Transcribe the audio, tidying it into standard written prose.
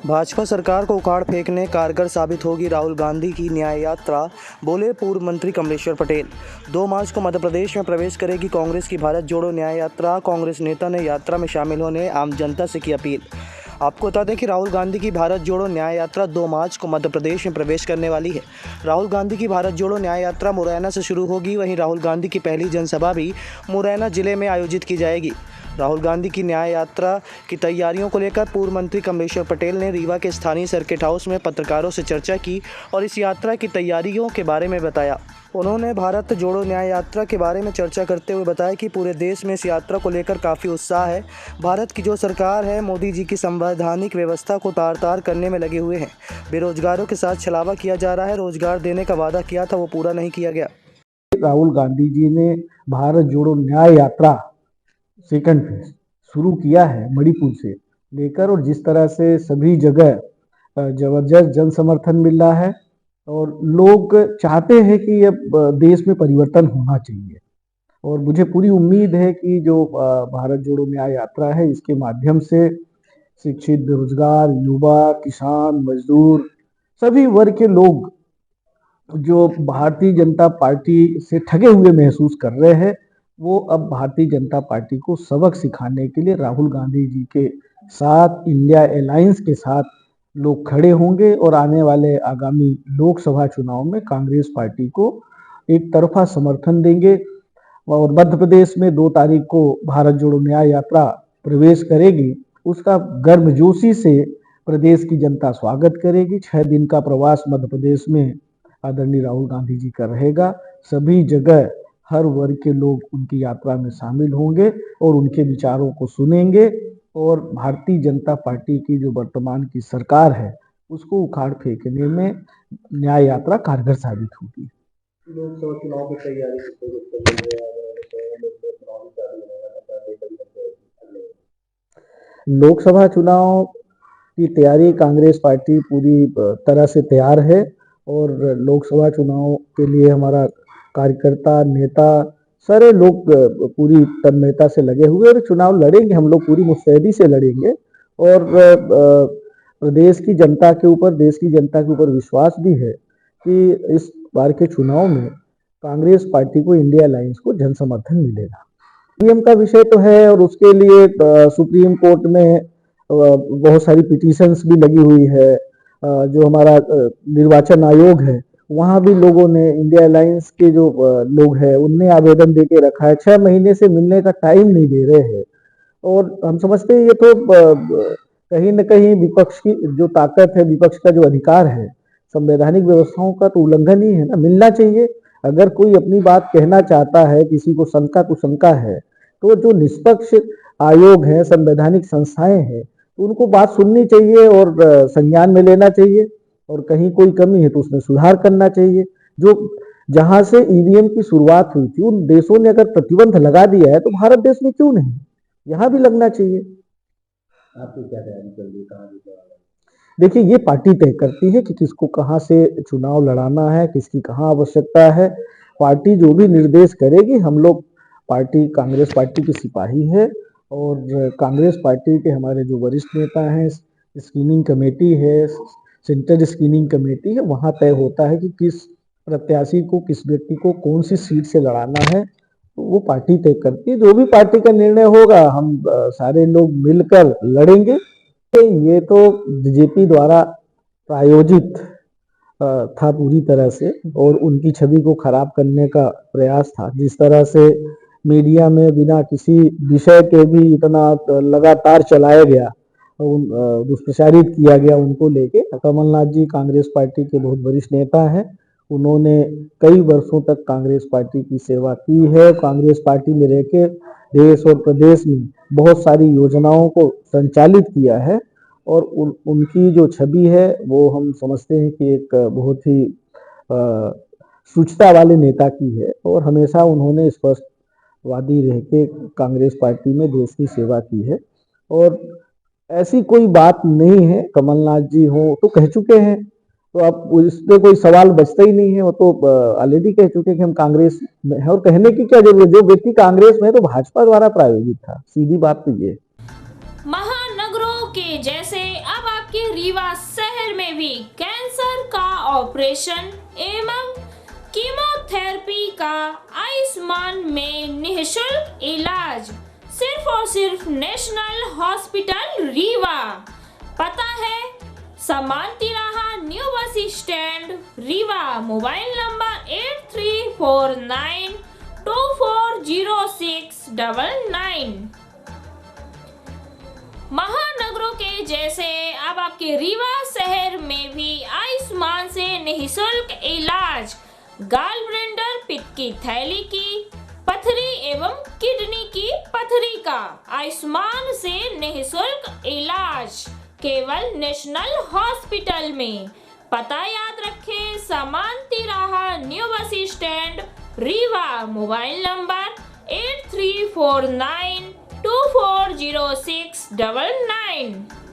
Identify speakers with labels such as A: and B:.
A: भाजपा सरकार को उखाड़ फेंकने कारगर साबित होगी राहुल गांधी की न्याय यात्रा, बोले पूर्व मंत्री कमलेश्वर पटेल। 2 मार्च को मध्य प्रदेश में प्रवेश करेगी कांग्रेस की भारत जोड़ो न्याय यात्रा। कांग्रेस नेता ने यात्रा में शामिल होने आम जनता से की अपील। आपको बता दें कि राहुल गांधी की भारत जोड़ो न्याय यात्रा 2 मार्च को मध्य प्रदेश में प्रवेश करने वाली है। राहुल गांधी की भारत जोड़ो न्याय यात्रा मुरैना से शुरू होगी। वहीं राहुल गांधी की पहली जनसभा भी मुरैना जिले में आयोजित की जाएगी। राहुल गांधी की न्याय यात्रा की तैयारियों को लेकर पूर्व मंत्री कमलेश्वर पटेल ने रीवा के स्थानीय सर्किट हाउस में पत्रकारों से चर्चा की और इस यात्रा की तैयारियों के बारे में बताया। उन्होंने भारत जोड़ो न्याय यात्रा के बारे में चर्चा करते हुए बताया कि पूरे देश में इस यात्रा को लेकर काफ़ी उत्साह है। भारत की जो सरकार है, मोदी जी की संवैधानिक व्यवस्था को तार-तार करने में लगे हुए हैं। बेरोजगारों के साथ छलावा किया जा रहा है। रोजगार देने का वादा किया था, वो पूरा नहीं किया गया।
B: राहुल गांधी जी ने भारत जोड़ो न्याय यात्रा सेकंड फेज शुरू किया है मणिपुर से लेकर, और जिस तरह से सभी जगह जबरदस्त जन समर्थन मिल रहा है और लोग चाहते हैं कि ये देश में परिवर्तन होना चाहिए। और मुझे पूरी उम्मीद है कि जो भारत जोड़ो न्याय यात्रा है, इसके माध्यम से शिक्षित, बेरोजगार, युवा, किसान, मजदूर, सभी वर्ग के लोग जो भारतीय जनता पार्टी से ठगे हुए महसूस कर रहे हैं, वो अब भारतीय जनता पार्टी को सबक सिखाने के लिए राहुल गांधी जी के साथ, इंडिया अलायंस के साथ लोग खड़े होंगे और आने वाले आगामी लोकसभा चुनाव में कांग्रेस पार्टी को एक तरफा समर्थन देंगे। और मध्य प्रदेश में 2 तारीख को भारत जोड़ो न्याय यात्रा प्रवेश करेगी, उसका गर्मजोशी से प्रदेश की जनता स्वागत करेगी। 6 दिन का प्रवास मध्य प्रदेश में आदरणीय राहुल गांधी जी का रहेगा। सभी जगह हर वर्ग के लोग उनकी यात्रा में शामिल होंगे और उनके विचारों को सुनेंगे और भारतीय जनता पार्टी की जो वर्तमान की सरकार है, उसको उखाड़ फेंकने में न्याय यात्रा कारगर साबित होगी।
C: लोकसभा चुनाव की तैयारी
B: लोकसभा चुनाव की तैयारी कांग्रेस पार्टी पूरी तरह से तैयार है और लोकसभा चुनाव के लिए हमारा कार्यकर्ता, नेता, सारे लोग पूरी तन्मयता से लगे हुए और चुनाव लड़ेंगे। हम लोग पूरी मुस्तैदी से लड़ेंगे और प्रदेश की जनता के ऊपर, देश की जनता के ऊपर विश्वास भी है कि इस बार के चुनाव में कांग्रेस पार्टी को, इंडिया अलायंस को जन समर्थन मिलेगा। ईवीएम का विषय तो है और उसके लिए सुप्रीम कोर्ट में बहुत सारी पिटीशंस भी लगी हुई है। जो हमारा निर्वाचन आयोग है, वहाँ भी लोगों ने, इंडिया अलायंस के जो लोग हैं, उनने आवेदन दे के रखा है। 6 महीने से मिलने का टाइम नहीं दे रहे हैं और हम समझते हैं ये तो कहीं न कहीं विपक्ष की जो ताकत है, विपक्ष का जो अधिकार है, संवैधानिक व्यवस्थाओं का तो उल्लंघन ही है ना। मिलना चाहिए। अगर कोई अपनी बात कहना चाहता है, किसी को शंका कुशंका है, तो जो निष्पक्ष आयोग है, संवैधानिक संस्थाएं हैं, तो उनको बात सुननी चाहिए और संज्ञान में लेना चाहिए और कहीं कोई कमी है तो उसमें सुधार करना चाहिए। जो जहां से ईवीएम की शुरुआत हुई थी, उन देशों ने अगर प्रतिबंध लगा दिया है तो भारत देश में क्यों नहीं, यहाँ भी लगना चाहिए।
C: आपकी क्या तैयारी चल रही है?
B: देखिए, ये पार्टी तय करती है कि किसको कहाँ से चुनाव लड़ाना है, किसकी कहाँ आवश्यकता है। पार्टी जो भी निर्देश करेगी, हम लोग पार्टी, कांग्रेस पार्टी की सिपाही है और कांग्रेस पार्टी के हमारे जो वरिष्ठ नेता हैं, स्क्रीनिंग कमेटी है, सेंटर स्क्रीनिंग कमेटी है, वहाँ तय होता है कि किस प्रत्याशी को, किस व्यक्ति को कौन सी सीट से लड़ाना है, तो वो पार्टी तय करती है। जो भी पार्टी का निर्णय होगा, हम सारे लोग मिलकर लड़ेंगे। ये तो बीजेपी द्वारा प्रायोजित था पूरी तरह से और उनकी छवि को खराब करने का प्रयास था। जिस तरह से मीडिया में बिना किसी विषय के भी इतना लगातार चलाया गया, दुष्प्रचारित किया गया उनको लेके। कमलनाथ जी कांग्रेस पार्टी के बहुत वरिष्ठ नेता हैं। उन्होंने कई वर्षों तक कांग्रेस पार्टी की सेवा की है। कांग्रेस पार्टी में रह के देश और प्रदेश में बहुत सारी योजनाओं को संचालित किया है और उनकी जो छवि है, वो हम समझते हैं कि एक बहुत ही शुचिता वाले नेता की है और हमेशा उन्होंने स्पष्टवादी रह के कांग्रेस पार्टी में देश की सेवा की है और ऐसी कोई बात नहीं है। कमलनाथ जी हो तो कह चुके हैं, तो अब इस पे कोई सवाल बचता ही नहीं है। वो तो ऑलरेडी कह चुके कि हम कांग्रेस में है और कहने की क्या जरूरत है। जो व्यक्ति कांग्रेस में है तो भाजपा द्वारा प्रायोजित था, सीधी बात तो ये।
D: महानगरों के जैसे अब आपके रीवा शहर में भी कैंसर का ऑपरेशन एवं कीमोथेरेपी का आयुष्मान में निःशुल्क इलाज सिर्फ और सिर्फ नेशनल हॉस्पिटल रीवा। पता है समान तिराहा new bus stand Rewa. Mobile number 8349240699। महानगरों के जैसे अब आपके रीवा शहर में भी आयुष्मान से निःशुल्क इलाज गाल ब्लेंडर, पित्त की थैली की पथरी एवं किडनी की पथरी का आयुष्मान से निःशुल्क इलाज केवल नेशनल हॉस्पिटल में। पता याद रखें समान तिराहा new bus stand Rewa. Mobile number 8349240699।